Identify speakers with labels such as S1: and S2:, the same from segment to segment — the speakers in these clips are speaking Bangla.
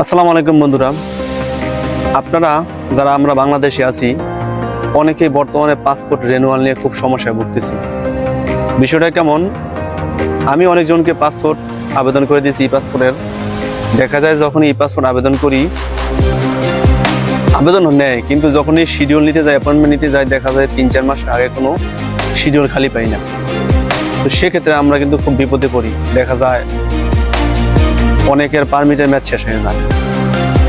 S1: আসসালামু আলাইকুম বন্ধুরা, আপনারা যারা আমরা বাংলাদেশে আছি অনেকেই বর্তমানে পাসপোর্ট রিনিউয়াল নিয়ে খুব সমস্যায় ভুগতেছি। বিষয়টা কেমন, আমি অনেকজনকে পাসপোর্ট আবেদন করে দিয়েছি। ই পাসপোর্টের দেখা যায় যখন ই পাসপোর্ট আবেদন করি, আবেদন নেয়, কিন্তু যখনই শিডিউল নিতে যায়, অ্যাপয়েন্টমেন্ট নিতে যায়, দেখা যায় 3-4 মাস আগে কোনো শিডিউল খালি পাই না। তো সেক্ষেত্রে আমরা কিন্তু খুব বিপদে পড়ি। দেখা যায় অনেকের পারমিটের মেয়াদ শেষ হয়ে যায়,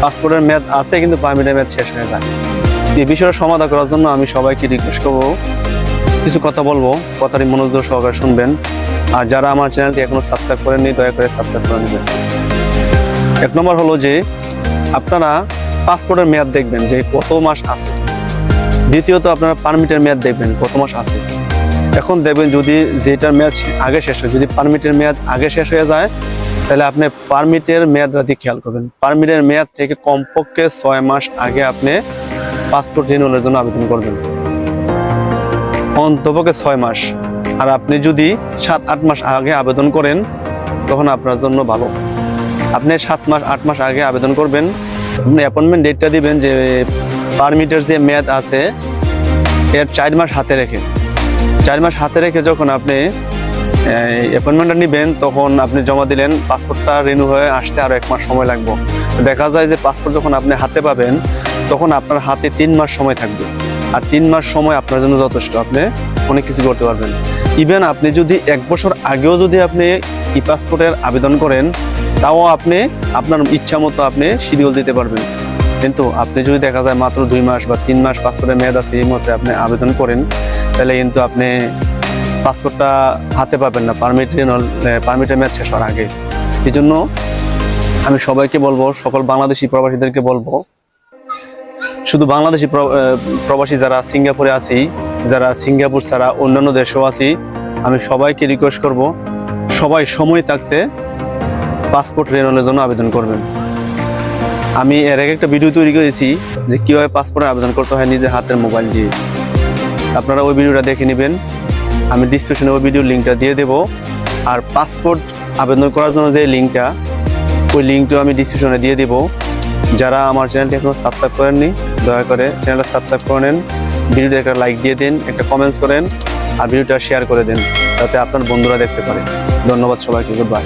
S1: পাসপোর্টের মেয়াদ আছে কিন্তু পারমিটের মেয়াদ শেষ হয়ে যায়। এই বিষয়টা সমাধান করার জন্য আমি সবাইকে রিকোয়েস্ট করবো, কিছু কথা বলবো, কথাটি মনোযোগ সহকারে শুনবেন। আর যারা আমার চ্যানেলটি এখনো সাবস্ক্রাইব করেননি, দয়া করে সাবস্ক্রাইব করে নেবেন। 1 নম্বর হলো যে আপনারা পাসপোর্টের মেয়াদ দেখবেন যে কত মাস আছে। দ্বিতীয়ত আপনারা পারমিটের মেয়াদ দেখবেন কত মাস আছে। এখন দেখবেন যদি যেটার মেয়াদ আগে শেষ হয়, যদি পারমিটের মেয়াদ আগে শেষ হয়ে যায়, তাহলে আপনি পারমিটের মেয়াদটা দিয়ে খেয়াল করবেন। পারমিটের মেয়াদ থেকে কমপক্ষে 6 মাস আগে আপনি পাসপোর্ট রিনিউয়ালের জন্য আবেদন করবেন, অন্তপক্ষে 6 মাস। আর আপনি যদি 7-8 মাস আগে আবেদন করেন তখন আপনার জন্য ভালো। আপনি 7 মাস 8 মাস আগে আবেদন করবেন, আপনি অ্যাপয়েন্টমেন্ট ডেটটা দিবেন যে পারমিটের যে মেয়াদ আছে এর 4 মাস হাতে রেখে, 4 মাস হাতে রেখে যখন আপনি অ্যাপয়েন্টমেন্টটা নেবেন তখন আপনি জমা দিলেন, পাসপোর্টটা রিনিউ হয়ে আসতে আরও 1 মাস সময় লাগবে। দেখা যায় যে পাসপোর্ট যখন আপনি হাতে পাবেন তখন আপনার হাতে 3 মাস সময় থাকবে। আর 3 মাস সময় আপনার জন্য যথেষ্ট, আপনি অনেক কিছু করতে পারবেন। ইভেন আপনি যদি 1 বছর আগেও যদি আপনি ই পাসপোর্টের আবেদন করেন, তাও আপনি আপনার ইচ্ছা মতো আপনি শিডিউল দিতে পারবেন। কিন্তু আপনি যদি দেখা যায় মাত্র 2 মাস বা 3 মাস পাসপোর্টের মেয়াদ আছে এই মুহূর্তে আপনি আবেদন করেন, তাহলে কিন্তু আপনি পাসপোর্টটা হাতে পাবেন না পারমিটের মেয়াদ শেষ হওয়ার আগে। এই জন্য আমি সবাইকে বলবো, সকল বাংলাদেশি প্রবাসীদেরকে বলবো, শুধু বাংলাদেশি প্রবাসী যারা সিঙ্গাপুরে আছি, যারা সিঙ্গাপুর ছাড়া অন্যান্য দেশেও আছি, আমি সবাইকে রিকোয়েস্ট করব, সবাই সময় থাকতে পাসপোর্ট রিনিউয়ালের জন্য আবেদন করবেন। আমি এর আগে একটা ভিডিও তৈরি করেছি যে কীভাবে পাসপোর্টের আবেদন করতে হয় নিজের হাতের মোবাইল দিয়ে। আপনারা ওই ভিডিওটা দেখে নেবেন, আমি ডিসক্রিপশনে ওই ভিডিওর লিঙ্কটা দিয়ে দেবো। আর পাসপোর্ট আবেদন করার জন্য যে লিঙ্কটা, ওই লিঙ্কটাও আমি ডিসক্রিপশনে দিয়ে দেবো। যারা আমার চ্যানেলটি এখনো সাবস্ক্রাইব করেননি, দয়া করে চ্যানেলটা সাবস্ক্রাইব করে নেন, ভিডিওতে একটা লাইক দিয়ে দিন, একটা কমেন্টস করেন, আর ভিডিওটা শেয়ার করে দিন যাতে আপনার বন্ধুরা দেখতে পারে। ধন্যবাদ সবাইকে, গুড বাই।